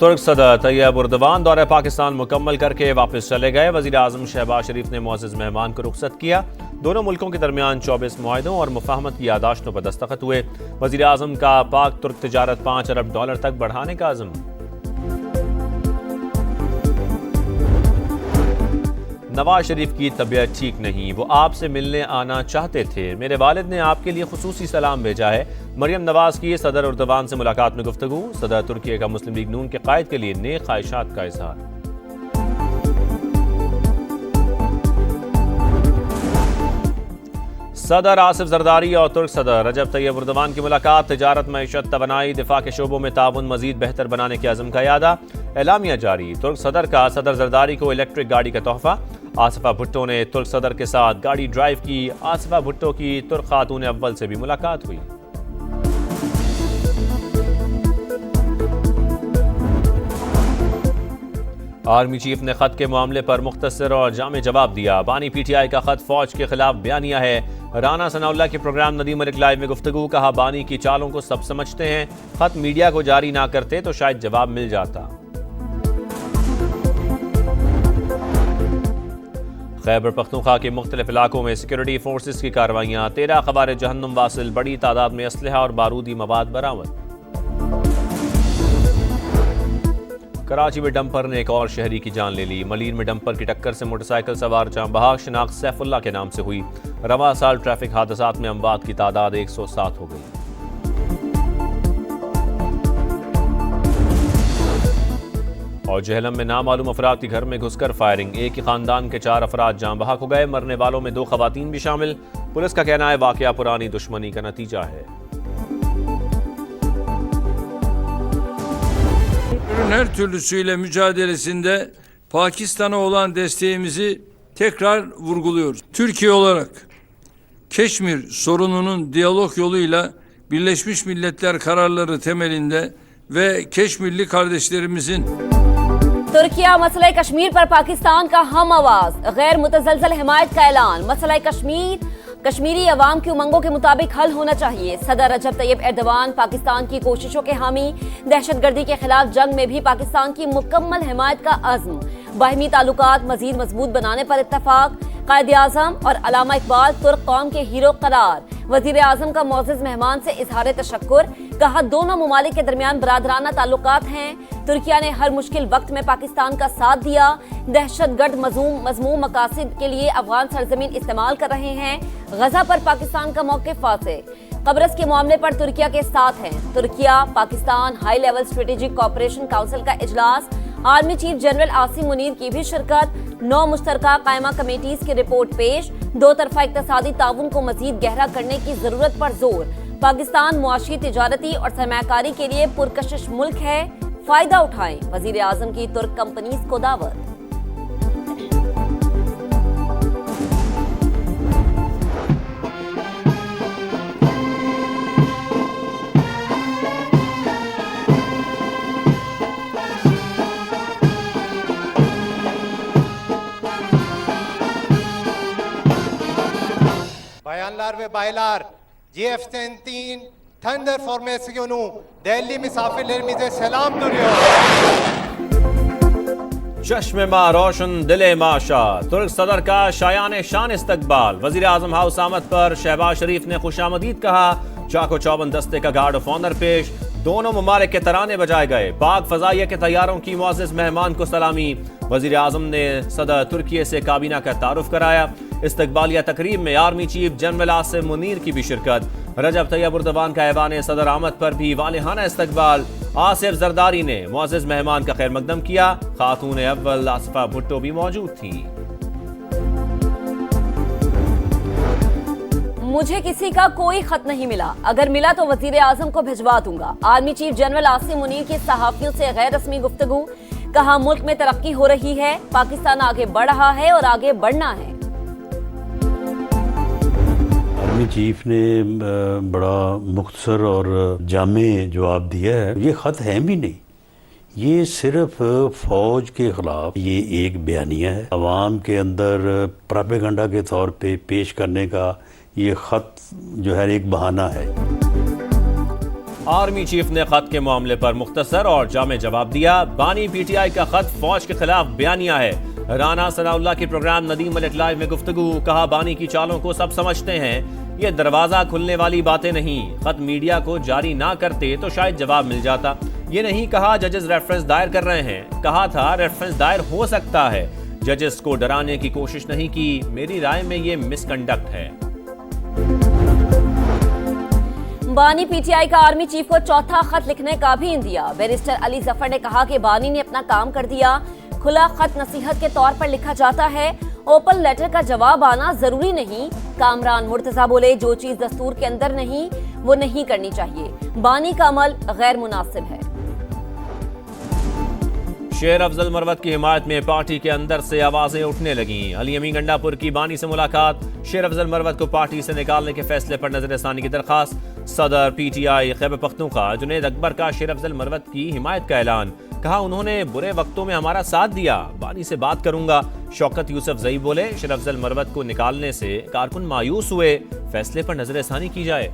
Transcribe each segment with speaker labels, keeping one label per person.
Speaker 1: तुर्क सदर तैयब उर्दवान दौरे पाकिस्तान मुकम्मल करके वापस चले गए। वज़ीर आज़म शहबाज शरीफ ने मुअज़्ज़ज़ मेहमान को रुखसत किया। दोनों मुल्कों के दरमियान 24 मुआहदों और मुफाहमत की यादाश्तों पर दस्तखत हुए। वज़ीर आज़म का पाक तुर्क तिजारत $5 अरब तक बढ़ाने का अज़्म। नवाज शरीफ की तबीयत ठीक नहीं, वो आपसे मिलने आना चाहते थे। मेरे वालिद ने आपके लिए खुसूसी सलाम भेजा है। मरियम नवाज की सदर उर्दवान से मुलाकात में गुफ्तगू। सदर तुर्की का मुस्लिम लीग नून के कायद के लिए नेक ख्वाहिशात का इजहार। सदर आसिफ जरदारी और तुर्क सदर रजब तैयब उर्दवान की मुलाकात। तिजारत, मईशत, तवानाई, दिफा के शोबों में ताउन मजीद बेहतर बनाने के अज़म का यादा। एलामिया जारी। तुर्क सदर का सदर जरदारी को इलेक्ट्रिक गाड़ी का तोहफा। आसिफा भुट्टो ने तुर्क सदर के साथ गाड़ी ड्राइव की। आसिफा भुट्टो की तुर्क खातून अव्वल से भी मुलाकात हुई। आर्मी चीफ ने खत के मामले पर मुख्तसर और जामे जवाब दिया। बानी पीटीआई का खत फौज के खिलाफ बयानिया है। राना सनाउल्लाह के प्रोग्राम नदीम मलिक लाइव में गुफ्तगू। कहा, बानी की चालों को सब समझते हैं। खत मीडिया को जारी ना करते तो शायद जवाब मिल जाता। खैबर पख्तूनख्वा के मुख्तलिफ इलाकों में सिक्योरिटी फोर्सेस की कार्रवाइयाँ। 13 ख़वार जहन्नुम वासिल। बड़ी तादाद में असलहा और बारूदी मवाद बरामद। कराची में डंपर ने एक और शहरी की जान ले ली। मलीर में डंपर की टक्कर से मोटरसाइकिल सवार जाँ बहाक शनाख्त सैफुल्लाह के नाम से हुई। रवा साल ट्रैफिक हादसात में अमवात की तादाद 107 हो गई। और जहलम में नामालूम अफराद के घर में घुसकर फायरिंग। एक ही खानदान के 4 अफराद जाँ बहक हो गए। मरने वालों में 2 खवातीन भी शामिल। पुलिस का कहना है वाकया पुरानी दुश्मनी का नतीजा है।
Speaker 2: Her türlüsüyle mücadelesinde Pakistan'a olan desteğimizi tekrar vurguluyoruz. Türkiye olarak Keşmir sorununun diyalog yoluyla Birleşmiş Milletler kararları temelinde ve Keşmirli kardeşlerimizin
Speaker 3: Türkiye मसला कश्मीर पर पाकिस्तान का हम आवाज। गैर मुतजलजल हिमायत का ऐलान। मसला कश्मीरी अवाम की उमंगों के मुताबिक हल होना चाहिए। सदर रजब तैयब एर्दवान पाकिस्तान की कोशिशों के हामी। दहशतगर्दी के खिलाफ जंग में भी पाकिस्तान की मुकम्मल हिमायत का अज़्म। बाहमी ताल्लुकात मजीद मजबूत बनाने पर इत्तफाक। कायद आज़म और अलामा इकबाल तुर्क कौम के हीरो करार। वज़ीर आज़म का मुअज़्ज़ज़ मेहमान से इजहार तशक्कुर। कहा, दोनों ममालिक के दरमियान बरादराना ताल्लुकात हैं। तुर्किया ने हर मुश्किल वक्त में पाकिस्तान का साथ दिया। दहशतगर्द मज़मूम मकासद के लिए अफगान सरजमीन इस्तेमाल कर रहे हैं। गजा पर पाकिस्तान का मौक़िफ़ वाज़ेह। कब्रस के मामले पर तुर्किया के साथ हैं। Türkiye Pakistan high level strategic cooperation council का इजलास। Army chief general Asim Munir की भी शिरकत। 9 मुश्तरका कायमा कमेटीज की रिपोर्ट पेश। 2 तरफा इक़्तिसादी ताउन को मजीद गहरा करने की जरूरत पर जोर। पाकिस्तान मुआशी, तिजारती और सरमायाकारी के लिए पुरकशिश मुल्क है, फायदा उठाएं। वजीर आजम की तुर्क कंपनीज को दावत।
Speaker 4: Bayanlar ve baylar, GF-10 Thunder formasyonu değerli misafirlerimize selam duruyor.
Speaker 1: चश्मे माँ रोशन दिले माशा। तुर्क सदर का शायान शान इस्तकबाल। वजीर आजम हाउस आमद पर शहबाज शरीफ ने खुशामदीद कहा। चाको चौबन दस्ते का गार्ड ऑफ ऑनर पेश। दोनों ममालिक के तराने बजाए गए। पाक फजाइया के तैयारों की मुअज़्ज़ज़ मेहमान को सलामी। वजीर आजम ने सदर तुर्किया से काबीना का तारुफ कराया। इस्तकबालिया तकरीब में army chief general Asim Munir की भी शिरकत। रजब तैयब उर्दवान का ऐवान सदर आमद पर भी वालिहाना इस्तकबाल। आसिफ जरदारी ने मुअज़्ज़ज़ मेहमान का खैर मकदम किया। खातून अव्वल आसिफा भुट्टो भी मौजूद थी।
Speaker 3: मुझे किसी का कोई खत नहीं मिला। अगर मिला तो वजीर आजम को भिजवा दूंगा। Army chief general Asim Munir की सहाफियों से गैर रस्मी गुफ्तगू। कहा, मुल्क में तरक्की हो रही है, पाकिस्तान आगे बढ़ रहा है और आगे बढ़ना है।
Speaker 5: आर्मी चीफ ने बड़ा मुख्तसर और जामे जवाब दिया है। ये ख़त है भी नहीं, ये सिर्फ फौज के खिलाफ ये एक बयानिया है। अवाम के अंदर प्रोपेगेंडा के तौर पे पेश करने का ये ख़त जो है एक बहाना है।
Speaker 1: आर्मी चीफ ने खत के मामले पर मुख्तसर और जामे जवाब दिया। बानी पीटीआई का खत फौज के खिलाफ बयानिया है। राना सनाउल्लाह के प्रोग्राम नदीम मलिक लाइव में गुफ्तगू, कहा बानी की चालों को सब समझते हैं, ये दरवाजा खुलने वाली बातें नहीं। खत मीडिया को जारी ना करते तो शायद जवाब मिल जाता। ये नहीं कहा जजेस रेफरेंस दायर कर रहे हैं, कहा था रेफरेंस दायर हो सकता है। जजेस को डराने की कोशिश नहीं की। मेरी राय में ये मिसकंडक्ट है।
Speaker 3: बानी पीटीआई का आर्मी चीफ को चौथा खत लिखने का भी इंदिया। बैरिस्टर अली जफर ने कहा कि बानी ने अपना काम कर दिया। खुला खत नसीहत के तौर पर लिखा जाता है, ओपन लेटर का जवाब आना जरूरी नहीं। कामरान मुर्तजा बोले, जो चीज दस्तूर के अंदर नहीं वो नहीं करनी चाहिए। बानी का अमल गैर मुनासिब है।
Speaker 1: शेर अफजल मरवत की हिमायत में पार्टी के अंदर से आवाजें उठने लगीं। अली अमी गंडापुर की बानी से मुलाकात, शेर अफजल मरवत को पार्टी से निकालने के फैसले पर नजरसानी की दरखास्त। सदर पीटीआई खैबर पख्तूनख्वा जुनैद अकबर का शेर अफजल मरवत की हिमायत का ऐलान, कहा उन्होंने बुरे वक्तों में हमारा साथ दिया, बानी से बात करूंगा। शौकत यूसुफ जई बोले, शेर अफजल मरवत को निकालने से कारकुन मायूस हुए, फैसले पर नजरसानी की जाए।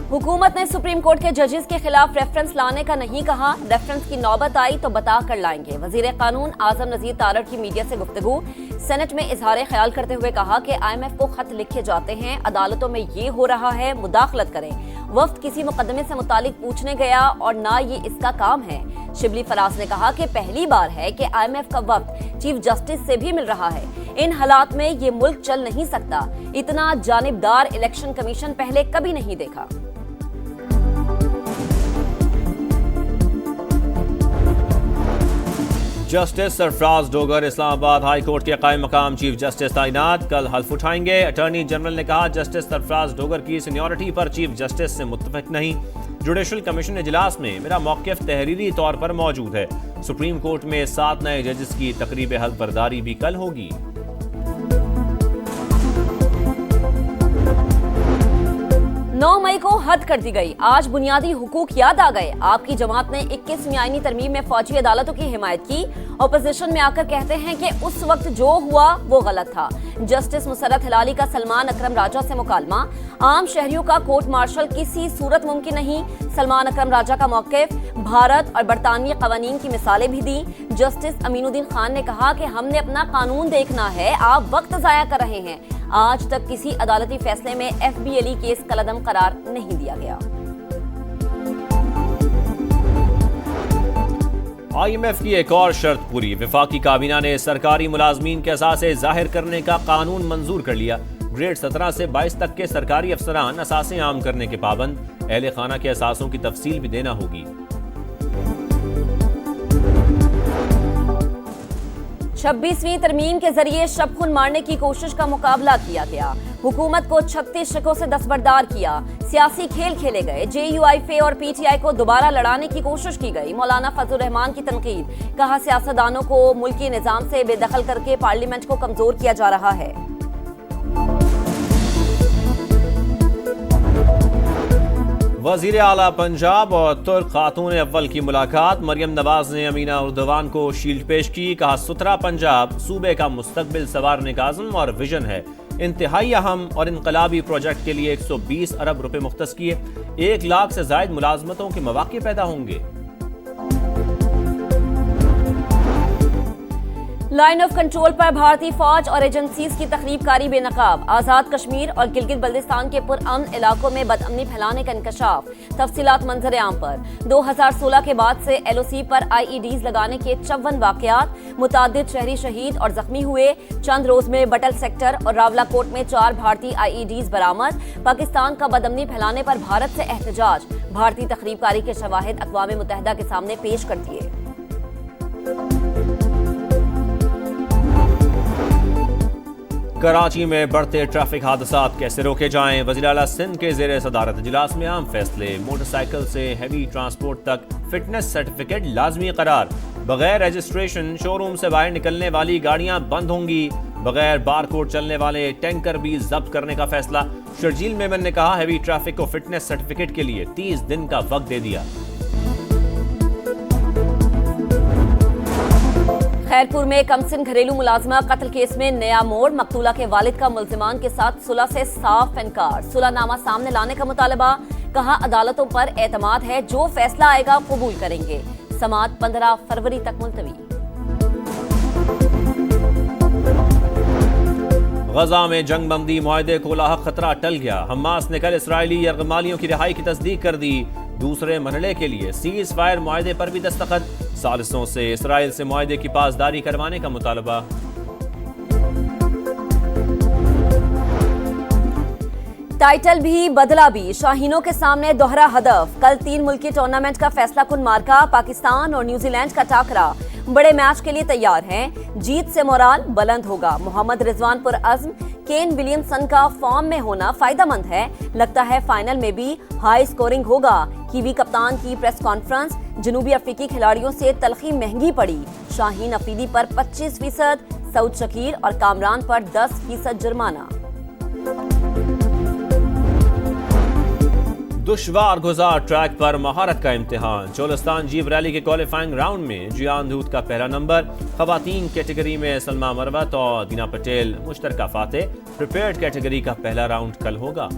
Speaker 3: हुकूमत ने सुप्रीम कोर्ट के जजेस के खिलाफ रेफरेंस लाने का नहीं कहा। रेफरेंस की नौबत आई तो बता कर लाएंगे। वजीर कानून आजम नजीर तारड़ की मीडिया से गुफ्तगू, सेनेट में इजहार ख्याल करते हुए कहा कि IMF को खत लिखे जाते हैं, अदालतों में ये हो रहा है, मुदाखलत करें। वफ्द किसी मुकदमे से मुतालिक पूछने गया और ना ये इसका काम है। शिबली फराज ने कहा कि पहली बार है कि IMF का वफ्द चीफ जस्टिस से भी मिल रहा है। इन हालात में ये मुल्क चल नहीं सकता। इतना जानिबदार इलेक्शन कमीशन पहले कभी नहीं देखा।
Speaker 1: Justice Sarfaraz Dogar Islamabad high court के कायम मकाम चीफ जस्टिस तैनात, कल हल्फ उठाएंगे। अटॉर्नी जनरल ने कहा जस्टिस सरफराज डोगर की सीनियरिटी पर चीफ जस्टिस से मुत्तफिक नहीं। जुडिशल कमीशन इजलास में मेरा मौक़िफ़ तहरीरी तौर पर मौजूद है। सुप्रीम कोर्ट में 7 नए जजेस की तकरीब हल्फ बर्दारी भी कल होगी।
Speaker 3: 9 मई को हद कर दी गई, आज बुनियादी हुकूक याद आ गए। आपकी जमात ने 21वीं आईनी तरमीम में फौजी अदालतों की हिमायत की। अपोजिशन में आकर कहते हैं कि उस वक्त जो हुआ वो गलत था। जस्टिस मुसर्रत हिलाली का सलमान अकरम राजा से मुकालमा, आम शहरियों का कोर्ट मार्शल किसी सूरत मुमकिन नहीं। सलमान अकरम राजा का मौक़िफ़, भारत और बरतानवी कवानीन की मिसालें भी दी। जस्टिस अमीनुद्दीन खान ने कहा कि हमने अपना कानून देखना है, आप वक्त ज़ाया कर रहे हैं। आज तक किसी अदालती फैसले में FBLE केस कलअदम करार नहीं दिया गया।
Speaker 1: IMF की एक और शर्त पूरी, वफाकी काबीना ने सरकारी मुलाजमीन के असासे जाहिर करने का कानून मंजूर कर लिया। ग्रेड 17 से 22 तक के सरकारी अफसरान असासे आम करने के पाबंद, अहले खाना के असासों की तफसील भी देना होगी।
Speaker 3: 26वीं तरमीम के जरिए शब खून मारने की कोशिश का मुकाबला किया गया। हुकूमत को 36 शिकों से दस्तबरदार किया। सियासी खेल खेले गए। JUIF और PTI को दोबारा लड़ाने की कोशिश की गई। मौलाना फजलुर रहमान की तनकीद, कहा सियासतदानों को मुल्की निजाम से बेदखल करके पार्लियामेंट को कमजोर किया जा रहा है।
Speaker 1: वजीर आला पंजाब और तुर्क खातून अव्वल की मुलाकात, मरियम नवाज ने अमीना उर्दवान को शील्ड पेश की। कहा सुथरा पंजाब सूबे का मुस्तकबिल संवारने का अज़्म और विजन है। इंतहाई अहम और इनकलाबी प्रोजेक्ट के लिए 120 अरब रुपए मुख्तस किए। 1 लाख से जायद मुलाजमतों के मौके पैदा होंगे।
Speaker 3: लाइन ऑफ कंट्रोल पर भारतीय फौज और एजेंसीज की तखरीबकारी बेनकाब। आजाद कश्मीर और गिलगित बल्तिस्तान के पुरअमन इलाकों में बदअमनी फैलाने का इंकशाफ। तफसीलात मंजर आम पर। 2016 के बाद से LOC पर IEDs लगाने के 54 वाकयात, मुतादिद शहरी शहीद और जख्मी हुए। चंद रोज में बटल सेक्टर और रावलाकोट में 4 भारतीय IEDs बरामद। पाकिस्तान का बदअमनी फैलाने पर भारत से एहतजाज। भारतीय तखरीबकारी के शवाहिद अक़वाम मुत्तहिदा के सामने पेश कर दिए।
Speaker 1: कराची में बढ़ते ट्रैफिक हादसात कैसे रोके जाएं, वज़ीर आला सिंध के ज़ेरे सदारत इजलास में अहम फैसले। मोटरसाइकिल से हैवी ट्रांसपोर्ट तक फिटनेस सर्टिफिकेट लाजमी करार। बगैर रजिस्ट्रेशन शोरूम से बाहर निकलने वाली गाड़ियां बंद होंगी। बगैर बारकोड चलने वाले टैंकर भी जब्त करने का फैसला। शर्जील मेमन ने कहा हैवी ट्रैफिक को फिटनेस सर्टिफिकेट के लिए 30 दिन का वक्त दे दिया।
Speaker 3: खैरपुर में कमसिन घरेलू मुलाजिमा कत्ल केस में नया मोड़। मकतूला के वालिद का मुल्जिमान के साथ सुलह से साफ इनकार। सुलहनामा सामने लाने का मुतालबा। कहा अदालतों पर एतमाद है, जो फैसला आएगा कबूल करेंगे। समाअत 15 फरवरी तक मुलतवी।
Speaker 1: गजा में जंग बंदी मुआहदे को लाहक खतरा टल गया। हमास ने कल इसराइली यरगमालियों की रिहाई की तस्दीक कर दी। दूसरे मरहले के लिए सीज फायर मुआहदे पर भी दस्तखत। सालिसों से इसराइल से मुआहदे की पासदारी करवाने का मुतालबा।
Speaker 3: टाइटल भी बदला भी। शाहीनों के सामने दोहरा हदफ। कल 3 मुल्की टूर्नामेंट का फैसला कुन मार्का। पाकिस्तान और न्यूजीलैंड का टाकरा। बड़े मैच के लिए तैयार हैं। जीत से मोराल बुलंद होगा। मोहम्मद रिजवान पुर अज़्म। केन विलियमसन का फॉर्म में होना फायदेमंद है। लगता है फाइनल में भी हाई स्कोरिंग होगा। कीवी कप्तान की प्रेस कॉन्फ्रेंस। जनूबी अफ्रीकी खिलाड़ियों से तलखी महंगी पड़ी। शाहीन अफरीदी पर 25%, सऊद शकीर और कामरान पर 10% जुर्माना।
Speaker 1: दुश्वार गुजार ट्रैक पर महारत का इम्तिहान। चोलिस्तान जीप रैली के क्वालिफाइंग राउंड में जियान दूत का पहला नंबर। खवातीन कैटेगरी में सलमा मरवत और दीना पटेल मुश्तरका फातेह। प्रिपेयर्ड कैटेगरी का पहला राउंड कल होगा।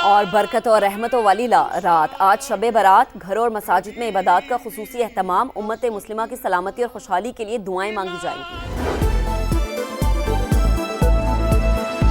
Speaker 3: और बरकत और रहमतों वाली रात। आज शबे बारात। घरों और मसाजिद में इबादत का खुसूसी एहतमाम। उम्मत मुस्लिमा की सलामती और खुशहाली के लिए दुआएं मांगी जाएंगी।